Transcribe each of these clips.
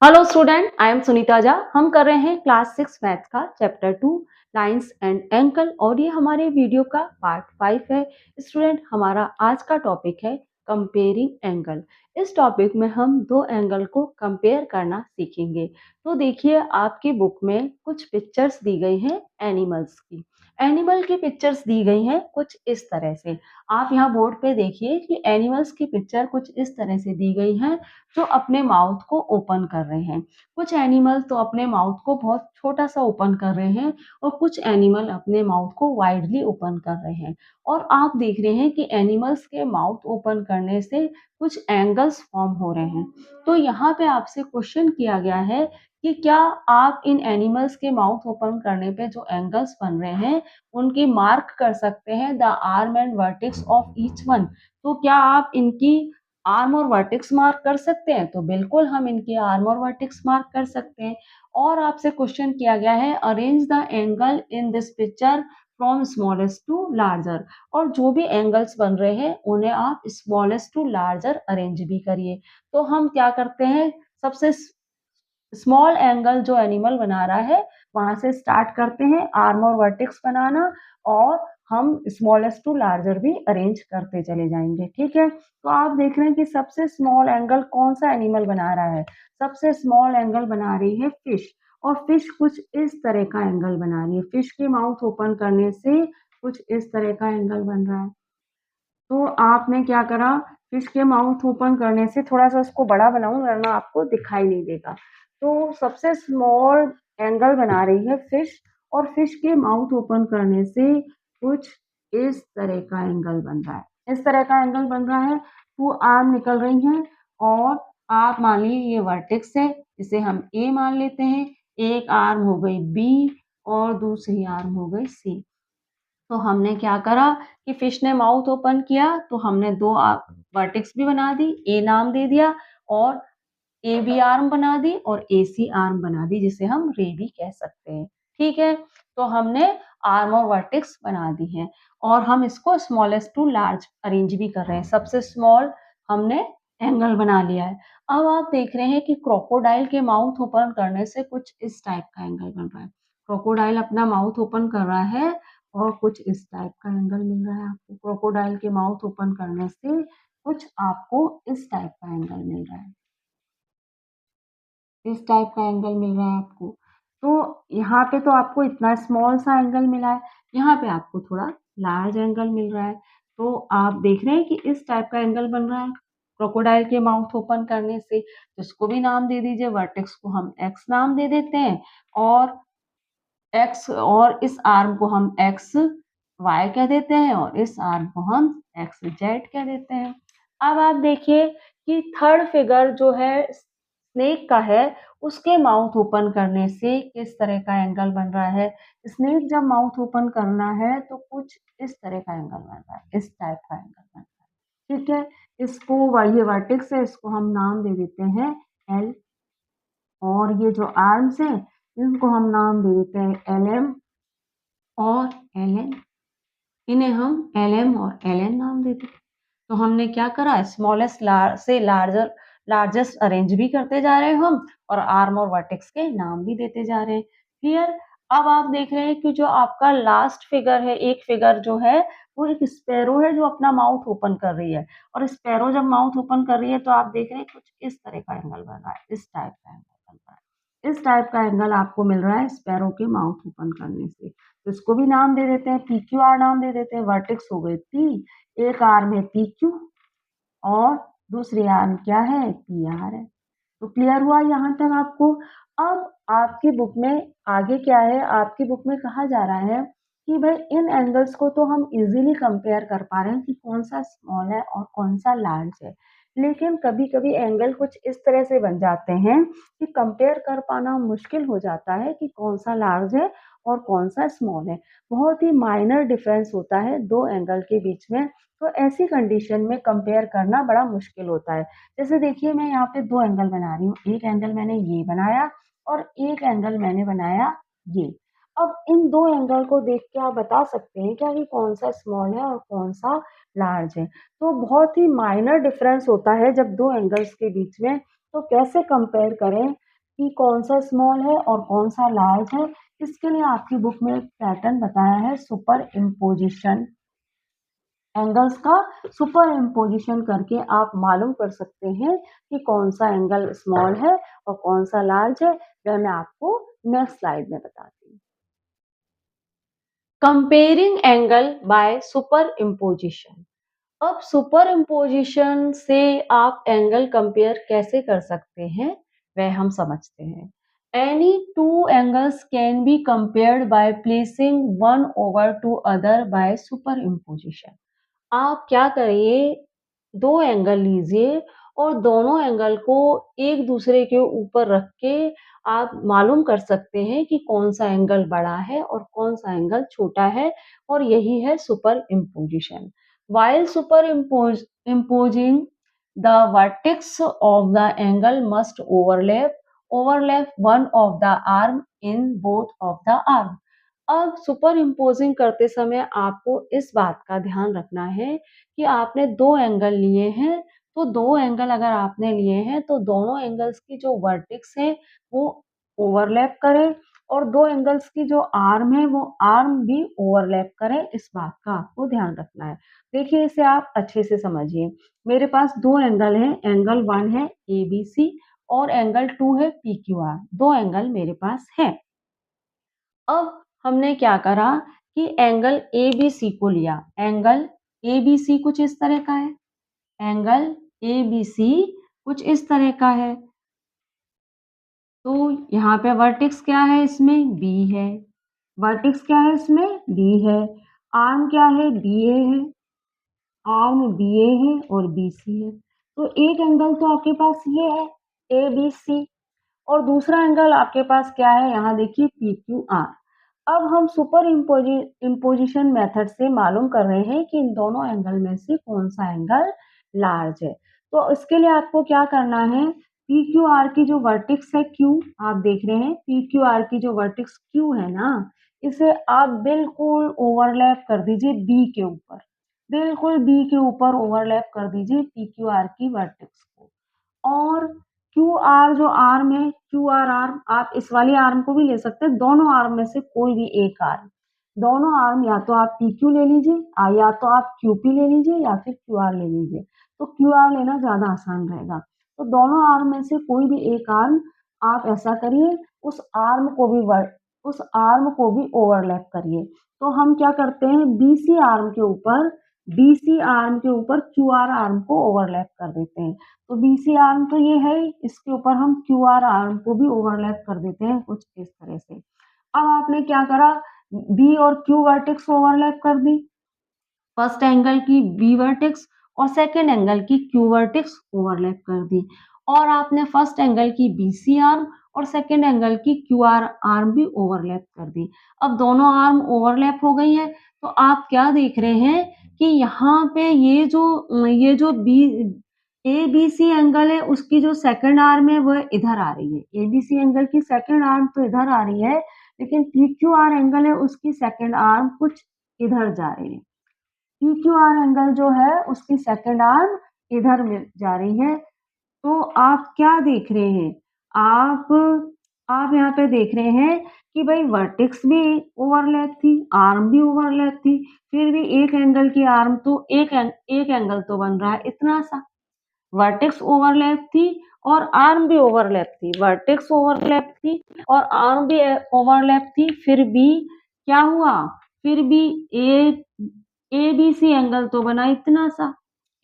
Hello student, I am Sunita Jha. हम कर रहे हैं क्लास 6 मैथ्स का चैप्टर 2 लाइंस एंड एंगल और ये हमारे वीडियो का पार्ट 5 है। स्टूडेंट, हमारा आज का टॉपिक है कंपेयरिंग एंगल। इस टॉपिक में हम दो एंगल को कंपेयर करना सीखेंगे। तो देखिए, आपकी बुक में कुछ पिक्चर्स दी गई हैं एनिमल्स की। एनिमल की पिक्चर्स दी गई हैं कुछ इस तरह से। आप यहाँ बोर्ड पे देखिए कि एनिमल्स की पिक्चर कुछ इस तरह से दी गई है जो अपने माउथ को ओपन कर रहे हैं। कुछ एनिमल तो अपने माउथ को बहुत छोटा-सा ओपन कर रहे हैं और कुछ एनिमल अपने माउथ को वाइडली ओपन कर रहे हैं। और आप देख रहे हैं कि एनिमल्स के माउथ ओपन करने से कुछ एंगल्स फॉर्म हो रहे हैं। तो यहाँ पे आपसे क्वेश्चन किया गया है कि क्या आप इन एनिमल्स के माउथ ओपन करने पे जो एंगल्स बन रहे हैं, उनकी मार्क कर सकते हैं the arm and vertex of each one. तो क्या आप इनकी आर्म और वर्टेक्स मार्क कर सकते हैं? तो बिल्कुल हम इनके आर्म और वर्टेक्स मार्क कर सकते हैं। और आपसे क्वेश्चन किया गया है arrange the angle in this picture from smallest to larger. और जो भी एंगल्स बन रहे हैं उन्हें आप स्मॉलेस्ट टू लार्जर अरेंज भी करिए। तो हम क्या करते हैं, सबसे स्मॉल एंगल जो एनिमल बना रहा है वहां से स्टार्ट करते हैं आर्म और वर्टेक्स बनाना, और हम स्मॉलेस्ट टू लार्जर भी अरेंज करते चले जाएंगे। ठीक है, तो आप देख रहे हैं कि सबसे स्मॉल एंगल कौन सा एनिमल बना रहा है। सबसे स्मॉल एंगल बना रही है फिश। और फिश कुछ इस तरह का एंगल बना रही है। फिश के माउथ ओपन करने से कुछ इस तरह का एंगल बन रहा है। तो आपने क्या करा, फिश के माउथ ओपन करने से थोड़ा सा उसको बड़ा बनाऊं वरना आपको दिखाई नहीं देगा। तो सबसे स्मॉल एंगल बना रही है फिश, और फिश के माउथ ओपन करने से कुछ इस तरह का एंगल बन रहा है। इस तरह का एंगल बन रहा है। टू आर्म निकल रही हैं, और आप मान लीजिए ये वर्टेक्स है, इसे हम ए मान लेते हैं। एक आर्म हो गई बी और दूसरी आर्म हो गई सी। तो हमने क्या करा कि फिश ने माउथ ओपन किया तो हमने दो वर्टेक्स भी बना दी, ए नाम दे दिया, और ए बी आर्म बना दी और ए सी आर्म बना दी, जिसे हम रे भी कह सकते हैं। ठीक है, तो हमने आर्म और वर्टेक्स बना दी हैं, और हम इसको स्मॉलेस्ट टू लार्ज अरेंज भी कर रहे हैं। सबसे स्मॉल हमने एंगल बना लिया है। अब आप देख रहे हैं कि क्रोकोडाइल के माउथ ओपन करने से कुछ इस टाइप का एंगल बन रहा है। क्रोकोडाइल अपना माउथ ओपन कर रहा है और कुछ इस टाइप का एंगल मिल रहा है आपको। क्रोकोडाइल के माउथ ओपन करने से कुछ आपको इस टाइप का एंगल मिल रहा है। इस टाइप का एंगल मिल रहा है आपको। तो यहाँ पे तो आपको इतना स्मॉल सा एंगल मिला है, यहाँ पे आपको थोड़ा लार्ज एंगल मिल रहा है। तो आप देख रहे हैं कि इस टाइप का एंगल बन रहा है क्रोकोडाइल के माउथ ओपन करने से। तो इसको भी नाम दे दीजिए, वर्टेक्स को हम एक्स नाम दे देते हैं, और एक्स और इस आर्म को हम एक्स वाई कह देते हैं, और इस आर्म को हम एक्स जेड कह देते हैं। अब आप देखिए कि थर्ड फिगर जो है स्नेक का है, उसके माउथ ओपन करने से किस तरह का एंगल बन रहा है। स्नेक जब माउथ ओपन करना है तो कुछ इस तरह का एंगल बन रहा है, इस टाइप का एंगल बन रहा है। ठीक है, इसको ये वर्टेक्स है, इसको हम नाम दे देते हैं एल, और ये जो आर्म्स हैं इनको हम नाम दे देते हैं एल एम और एल एन। इन्हें हम एल एम और एल एन नाम दे देते हैं। तो हमने क्या करा, स्मॉलेस्ट से लार्जर लार्जेस्ट अरेंज भी करते जा रहे हैं हम, और आर्म और वर्टेक्स के नाम भी देते जा रहे हैं। क्लियर। अब आप देख रहे हैं कि जो आपका लास्ट फिगर है, एक फिगर जो है वो एक स्पैरो है जो अपना माउथ ओपन कर रही है। और स्पैरो जब माउथ ओपन कर रही है तो आप देख रहे हैं कुछ इस तरह का एंगल बन रहा है, इस टाइप का एंगल बन रहा है। इस टाइप का एंगल आपको मिल रहा है स्पैरो के माउथ ओपन करने से। तो इसको भी नाम दे देते हैं, पी क्यू आर नाम दे देते हैं। वर्टेक्स हो गए पी, एक आर्म है पी क्यू, और दूसरी आर्म क्या है, पी आर है। तो क्लियर हुआ यहाँ तक आपको। अब आपकी बुक में आगे क्या है, आपकी बुक में कहा जा रहा है कि भाई इन एंगल्स को तो हम इजीली कंपेयर कर पा रहे हैं कि कौन सा स्मॉल है और कौन सा लार्ज है, लेकिन कभी कभी एंगल कुछ इस तरह से बन जाते हैं कि कंपेयर कर पाना मुश्किल हो जाता है कि कौन सा लार्ज है और कौन सा स्मॉल है। बहुत ही माइनर डिफरेंस होता है दो एंगल के बीच में। तो ऐसी कंडीशन में कंपेयर करना बड़ा मुश्किल होता है। जैसे देखिए, मैं यहाँ पे दो एंगल बना रही हूँ। एक एंगल मैंने ये बनाया और एक एंगल मैंने बनाया ये। अब इन दो एंगल को देख के आप बता सकते हैं क्या कि कौन सा स्मॉल है और कौन सा लार्ज है। तो बहुत ही माइनर डिफरेंस होता है जब दो एंगल्स के बीच में। तो कैसे कंपेयर करें, कि कौन सा स्मॉल है और कौन सा लार्ज है। इसके लिए आपकी बुक में एक पैटर्न बताया है सुपर इम्पोजिशन एंगल्स का। सुपर इम्पोजिशन करके आप मालूम कर सकते हैं कि कौन सा एंगल स्मॉल है और कौन सा लार्ज है। वह मैं आपको नेक्स्ट स्लाइड में बताती हूँ। Comparing angle by super imposition. अब सुपर इम्पोजिशन से आप एंगल कंपेयर कैसे कर सकते हैं वह हम समझते हैं। Any two angles can be compared by placing one over to other by superimposition. आप क्या करिए, दो एंगल लीजिए और दोनों एंगल को एक दूसरे के ऊपर रख के आप मालूम कर सकते हैं कि कौन सा एंगल बड़ा है और कौन सा एंगल छोटा है, और यही है super imposition. While imposing, the vertex of the angle must overlap one of the arm in both of the arm। अब सुपर इम्पोजिंग करते समय आपको इस बात का ध्यान रखना है कि आपने दो एंगल लिए हैं, तो दो एंगल अगर आपने लिए हैं तो दोनों एंगल्स की जो वर्टेक्स है वो ओवरलैप करें, और दो एंगल्स की जो आर्म है वो आर्म भी ओवरलैप करें। इस बात का आपको ध्यान रखना है। देखिए, इसे आप अच्छे से समझिए। मेरे पास दो एंगल हैं, एंगल 1 है ABC और एंगल 2 है PQR। दो एंगल मेरे पास हैं। अब हमने क्या करा कि एंगल ABC को लिया। एंगल ABC कुछ इस तरह का है। एंगल ABC कुछ इस तरह का है। तो यहाँ पे वर्टेक्स क्या है, इसमें B है। वर्टेक्स क्या है, इसमें B है। आर्म क्या है, BA है। आर्म BA है और BC है। तो एक एंगल तो आपके पास ये है ABC, और दूसरा एंगल आपके पास क्या है, यहाँ देखिए PQR। अब हम सुपर इम्पोजिशन मेथड से मालूम कर रहे हैं कि इन दोनों एंगल में से कौन सा एंगल लार्ज है। तो इसके लिए आपको क्या करना है, PQR की जो वर्टेक्स है Q, आप देख रहे हैं PQR की जो वर्टेक्स Q है ना, इसे आप बिल्कुल ओवरलैप कर दीजिए B के ऊपर। बिल्कुल B के ऊपर ओवरलैप कर दीजिए PQR की वर्टेक्स को। और क्यू आर जो आर्म है, क्यू आर आर्म, आप इस वाली आर्म को भी ले सकते हैं। दोनों आर्म में से कोई भी एक आर्म, दोनों आर्म या तो आप पी क्यू ले लीजिए, या तो आप क्यू पी ले लीजिए, या फिर क्यू आर ले लीजिए। तो क्यू आर लेना ज्यादा आसान रहेगा। तो दोनों आर्म में से कोई भी एक आर्म आप ऐसा करिए, उस आर्म को भी ओवरलैप करिए। तो हम क्या करते हैं, बीसी आर्म के ऊपर क्यू आर आर्म को ओवरलैप कर देते हैं। तो बीसी आर्म तो ये है ही, इसके ऊपर हम क्यू आर आर्म को भी ओवरलैप कर देते हैं कुछ इस तरह से। अब आपने क्या करा, बी और क्यू वर्टेक्स ओवरलैप कर दी। फर्स्ट एंगल की बी वर्टेक्स और सेकंड एंगल की क्यू वर्टेक्स ओवरलैप कर दी, और आपने फर्स्ट एंगल की बीसी आर्म और सेकंड एंगल की क्यू आर आर्म भी ओवरलैप कर दी। अब दोनों आर्म ओवरलैप हो गई है, तो आप क्या देख रहे हैं कि यहाँ पे ये जो B A B C angle है, उसकी जो सेकंड आर्म है वह इधर आ रही है। ए बी सी एंगल की सेकंड आर्म तो इधर आ रही है, लेकिन पी क्यू आर एंगल है, उसकी सेकंड आर्म कुछ इधर जा रही है। PQR एंगल जो है उसकी सेकंड आर्म इधर जा रही है। तो आप क्या देख रहे हैं, आप यहाँ पे देख रहे हैं कि भाई वर्टेक्स भी ओवरलैप थी, आर्म भी ओवरलैप थी, फिर भी एक एंगल की आर्म तो एक एंगल तो बन रहा है इतना सा। वर्टेक्स ओवरलैप थी और आर्म भी ओवरलैप थी, वर्टेक्स ओवरलैप थी और आर्म भी ओवरलैप थी, फिर भी क्या हुआ, फिर भी ए ए बी सी एंगल तो बना इतना सा।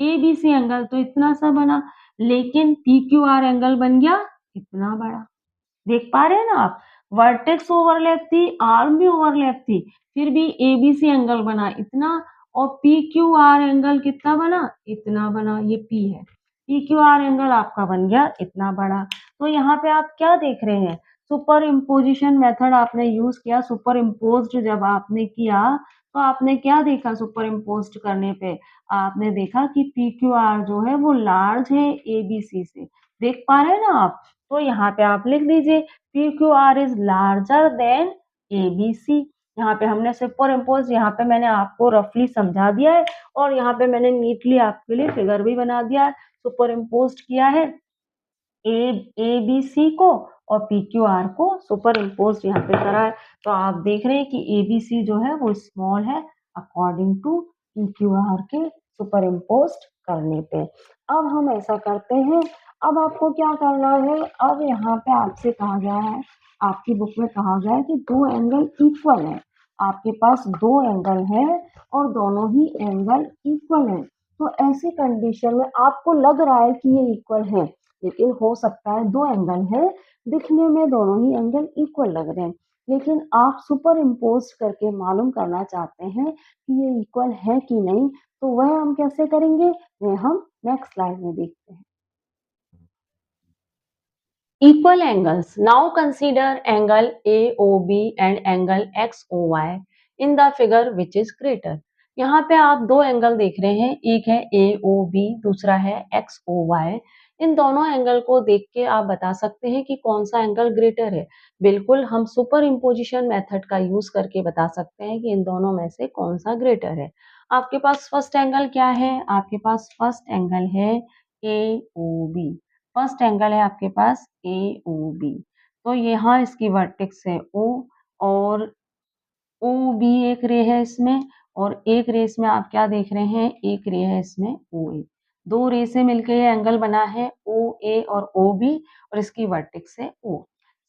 ए बी सी एंगल तो इतना सा बना, लेकिन पी क्यू आर एंगल बन गया इतना बड़ा। देख पा रहे हैं ना आप, वर्टेक्स ओवरलैप थी, आर्म भी ओवरलैप थी, फिर भी ए बी सी एंगल बना इतना, और पी क्यू आर एंगल कितना बना, इतना बना। ये पी है, पी क्यू आर एंगल आपका बन गया इतना बड़ा। तो यहाँ पे आप क्या देख रहे हैं, सुपर इम्पोजिशन मेथड आपने यूज किया। सुपर इम्पोज्ड जब आपने किया तो आपने क्या देखा, सुपर इम्पोज्ड करने पे आपने देखा कि पी क्यू आर जो है वो लार्ज है ए बी सी से। देख पा रहे हैं ना आप। तो यहाँ पे आप लिख दीजिए P Q R is larger than A B C. यहाँ पे हमने सुपर इम्पोज, यहाँ पे मैंने आपको रफली समझा दिया है, और यहाँ पे मैंने नीटली आपके लिए फिगर भी बना दिया है। सुपर इम्पोज किया है ए बी सी को, और PQR को सुपर इम्पोज यहाँ पे करा है। तो आप देख रहे हैं कि ABC जो है वो स्मॉल है अकॉर्डिंग टू PQR के सुपर इम्पोज करने पे। अब हम ऐसा करते हैं, अब आपको क्या करना है, अब यहाँ पे आपसे कहा गया है, आपकी बुक में कहा गया है कि दो एंगल इक्वल है। आपके पास दो एंगल है और दोनों ही एंगल इक्वल है। तो ऐसी कंडीशन में आपको लग रहा है कि ये इक्वल है, लेकिन हो सकता है दो एंगल है, दिखने में दोनों ही एंगल इक्वल लग रहे हैं, लेकिन आप सुपर इम्पोज करके मालूम करना चाहते हैं कि ये इक्वल है कि नहीं। तो वह हम कैसे करेंगे, वह हम नेक्स्ट स्लाइड में देखते हैं। Equal angles. Now consider angle AOB and angle XOY in the figure which is greater. यहाँ पे आप दो एंगल देख रहे हैं, एक है AOB, दूसरा है XOY। इन दोनों एंगल को देख के आप बता सकते हैं कि कौन सा एंगल ग्रेटर है। बिल्कुल हम सुपर इम्पोजिशन मेथड का यूज करके बता सकते हैं कि इन दोनों में से कौन सा ग्रेटर है। आपके पास फर्स्ट एंगल क्या है, आपके पास फर्स्ट एंगल है AOB। फर्स्ट एंगल है आपके पास AOB। तो यहाँ इसकी वर्टेक्स है O और OB एक रे है इसमें, और एक रे इसमें आप क्या देख रहे हैं, एक रे है इसमें OA। दो रे से मिलकर ये एंगल बना है OA और OB और इसकी वर्टेक्स है O।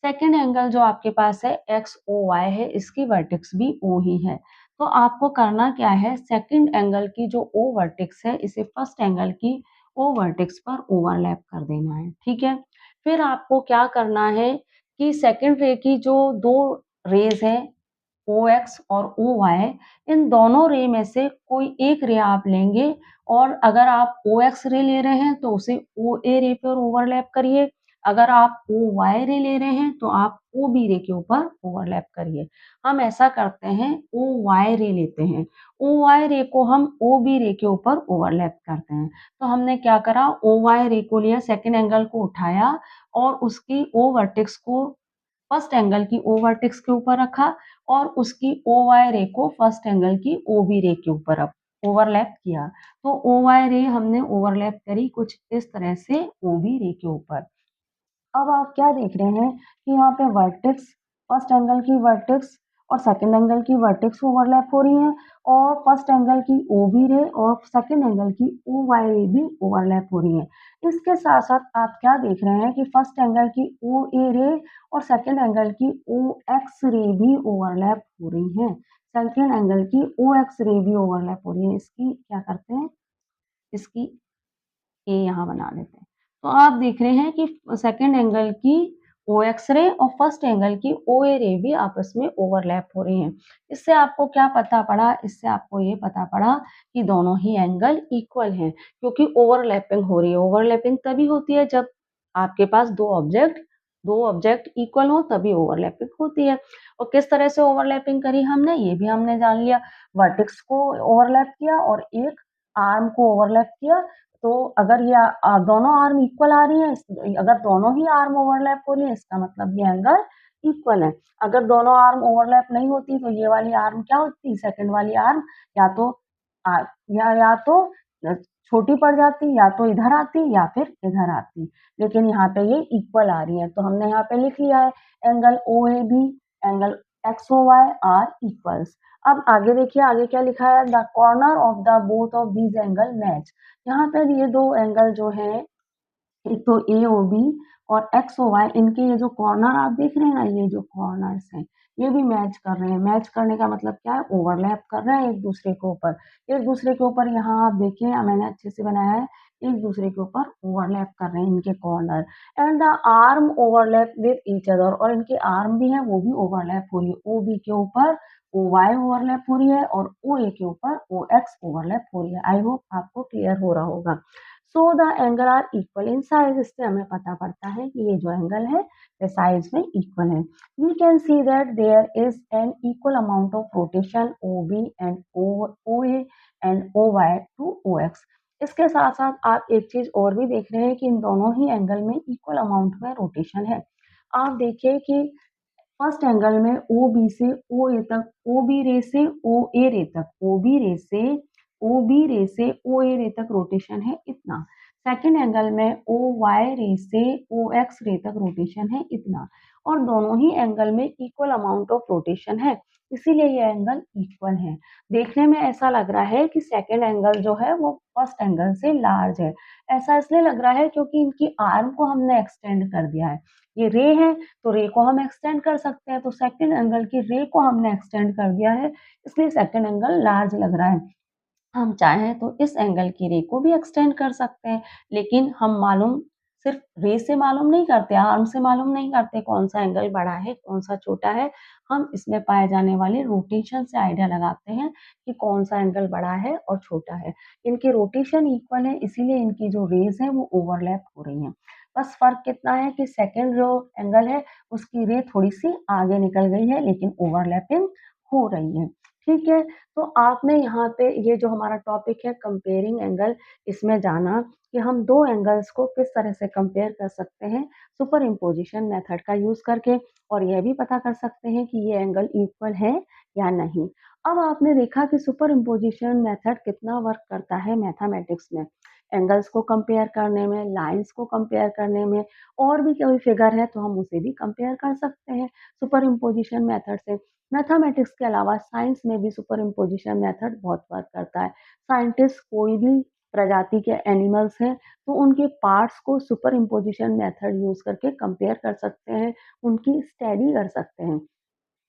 सेकंड एंगल जो आपके पास है XOY है, इसकी वर्टेक्स भी O ही है। तो आपको करना क्या है, सेकंड एंगल की जो O वर्टेक्स है इसे फर्स्ट एंगल की O वर्टेक्स पर ओवरलैप कर देना है, ठीक है। फिर आपको क्या करना है कि सेकंड रे की जो दो रेज है OX और OY, इन दोनों रे में से कोई एक रे आप लेंगे और अगर आप OX रे ले रहे हैं तो उसे OA रे पर ओवरलैप करिए। अगर आप OY रे ले रहे हैं तो आप OB रे के ऊपर ओवरलैप करिए। हम ऐसा करते हैं, OY रे लेते हैं, OY रे को हम OB रे के ऊपर ओवरलैप करते हैं। तो हमने क्या करा, OY रे को लिया, सेकंड एंगल को उठाया और उसकी O वर्टेक्स को फर्स्ट एंगल की O वर्टेक्स के ऊपर रखा और उसकी OY रे को फर्स्ट एंगल की OB रे के ऊपर ओवरलैप किया। तो OY रे हमने ओवरलैप करी कुछ इस तरह से OB रे के ऊपर। अब आप क्या देख रहे हैं कि यहाँ पे वर्टेक्स, फर्स्ट एंगल की वर्टेक्स और सेकंड एंगल की वर्टेक्स ओवरलैप हो रही हैं और फर्स्ट एंगल की OB रे और सेकंड एंगल की OY रे भी ओवरलैप हो रही हैं। इसके साथ साथ आप क्या देख रहे हैं कि फर्स्ट एंगल की OA रे और सेकंड एंगल की OX रे भी ओवरलैप हो रही हैं। सेकंड एंगल की OX रे भी ओवरलैप हो रही है। इसकी क्या करते हैं, इसकी ए यहाँ बना देते हैं। तो आप देख रहे हैं कि सेकंड एंगल की OX रे और फर्स्ट एंगल की OA रे भी आपस में ओवरलैप हो रही हैं। इससे आपको क्या पता पड़ा, इससे आपको ये पता पड़ा कि दोनों ही एंगल इक्वल हैं, क्योंकि ओवरलैपिंग हो रही है। ओवरलैपिंग तभी होती है जब आपके पास दो ऑब्जेक्ट इक्वल हो, तभी ओवरलैपिंग होती है। और किस तरह से ओवरलैपिंग करी हमने, ये भी हमने जान लिया। वर्टेक्स को ओवरलैप किया और एक आर्म को ओवरलैप किया। तो अगर ये दोनों आर्म इक्वल आ रही हैं, अगर दोनों ही आर्म ओवरलैप हो रही है, इसका मतलब ये एंगल इक्वल है। अगर दोनों आर्म ओवरलैप नहीं होती तो ये वाली आर्म क्या होती, सेकंड वाली आर्म या तो आ, या तो छोटी पड़ जाती, या तो इधर आती या फिर इधर आती, लेकिन यहाँ पे ये इक्वल आ रही है। तो हमने यहाँ पे लिख लिया है angle OAB, angle XOY are equals. अब आगे देखिए, आगे क्या लिखा है, the corner of the both of these angle match. यहाँ पर ये दो एंगल जो है, एक तो AOB और XOY, इनके ये जो कॉर्नर आप देख रहे हैं ना, ये जो कॉर्नर्स हैं ये भी मैच कर रहे हैं। मैच करने का मतलब क्या है, ओवरलैप कर रहे हैं एक दूसरे के ऊपर। एक दूसरे के ऊपर यहाँ आप देखिए, मैंने अच्छे से बनाया है, एक दूसरे के ऊपर ओवरलैप कर रहे हैं इनके corner. And the arm overlap with each other, और इनके आर्म भी हैं वो भी ओवरलैप हो रही है। OB के ऊपर OY ओवरलैप हो रही है और OA के ऊपर OX ओवरलैप हो रही है। आई होप आपको क्लियर हो रहा होगा। So the angle are equal in size. इससे हमें पता पड़ता है कि ये जो एंगल है वे साइज में इक्वल है। We can see that there is an equal amount of rotation OB and OA and OY to OX। इसके साथ साथ आप एक चीज और भी देख रहे हैं कि इन दोनों ही एंगल में इक्वल अमाउंट में रोटेशन है। आप देखिए कि फर्स्ट एंगल में OB से OA तक, OB रे से OA रे तक, OB रे से OA रे तक रोटेशन है इतना। सेकंड एंगल में ओ वाई रे से ओ एक्स रे तक रोटेशन है इतना, और दोनों ही एंगल में इक्वल अमाउंट ऑफ रोटेशन है, इसीलिए ये एंगल इक्वल है। देखने में ऐसा लग रहा है कि सेकंड एंगल जो है वो फर्स्ट एंगल से लार्ज है। ऐसा इसलिए लग रहा है क्योंकि इनकी आर्म को हमने एक्सटेंड कर दिया है। ये रे है तो रे को हम एक्सटेंड कर सकते हैं, तो सेकंड एंगल की रे को हमने एक्सटेंड कर दिया है, इसलिए सेकंड एंगल लार्ज लग रहा है। हम चाहें तो इस एंगल की रे को भी एक्सटेंड कर सकते हैं, लेकिन हम मालूम सिर्फ रे से मालूम नहीं करते, आर्म से मालूम नहीं करते कौन सा एंगल बड़ा है, कौन सा छोटा है। हम इसमें पाए जाने वाले रोटेशन से आइडिया लगाते हैं कि कौन सा एंगल बड़ा है और छोटा है। इनके रोटेशन इक्वल है, इसीलिए इनकी जो रेज़ हैं वो ओवरलैप हो रही हैं। बस फ़र्क कितना है कि सेकंड जो एंगल है उसकी रे थोड़ी-सी आगे निकल गई है, लेकिन ओवरलैपिंग हो रही है। ठीक है? तो आपने यहाँ पे ये जो हमारा टॉपिक है कंपेयरिंग एंगल, इसमें जाना कि हम 2 एंगल्स को किस तरह से कंपेयर कर सकते हैं सुपर इम्पोज़िशन मेथड का यूज़ करके, और यह भी पता कर सकते हैं कि ये एंगल इक्वल है या नहीं। अब आपने देखा कि सुपर इम्पोज़िशन मेथड कितना वर्क करता है मैथमेटिक्स में। एंगल्स को कंपेयर करने में, लाइन्स को कंपेयर करने में, और भी कोई फिगर है तो हम उसे भी कंपेयर कर सकते हैं सुपर इम्पोज़िशन मेथड से। मैथमेटिक्स के अलावा साइंस में भी सुपर इम्पोजिशन मेथड बहुत वर्क करता है। साइंटिस्ट कोई भी प्रजाति के एनिमल्स हैं तो उनके पार्ट्स को सुपर इम्पोजिशन मेथड यूज़ करके कंपेयर कर सकते हैं, उनकी स्टडी कर सकते हैं।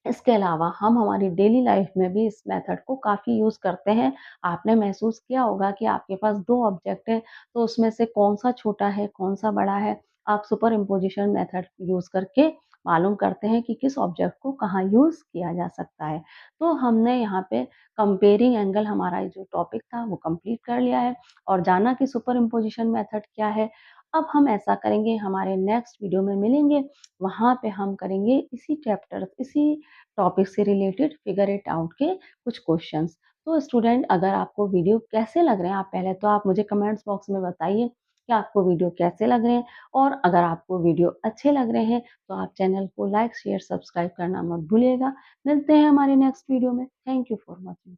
इसके अलावा हम हमारी डेली लाइफ में भी इस मेथड को काफ़ी यूज़ करते हैं। आपने महसूस किया होगा कि आपके पास 2 ऑब्जेक्ट हैं, तो उसमें से कौन-सा छोटा है, कौन-सा बड़ा है। आप सुपर इम्पोज़िशन मेथड यूज़ करके मालूम करते हैं कि किस ऑब्जेक्ट को कहाँ यूज़ किया जा सकता है। तो हमने यहाँ पे कंपेयरिंग एंगल हमारा ये जो टॉपिक था वो कंप्लीट कर लिया है, और जाना कि सुपर इम्पोज़िशन मेथड क्या है। अब हम ऐसा करेंगे, हमारे नेक्स्ट वीडियो में मिलेंगे, वहाँ पे हम करेंगे इसी टॉपिक से रिलेटेड फिगर इट आउट के कुछ क्वेश्चंस। तो स्टूडेंट, अगर आपको वीडियो कैसे लग रहे हैं, आप पहले तो आप मुझे कमेंट्स बॉक्स में बताइए कि आपको वीडियो कैसे लग रहे हैं, और अगर आपको वीडियो अच्छे लग रहे हैं तो आप चैनल को लाइक शेयर सब्सक्राइब करना मत भूलिएगा। मिलते हैं हमारे नेक्स्ट वीडियो में। Thank you for watching.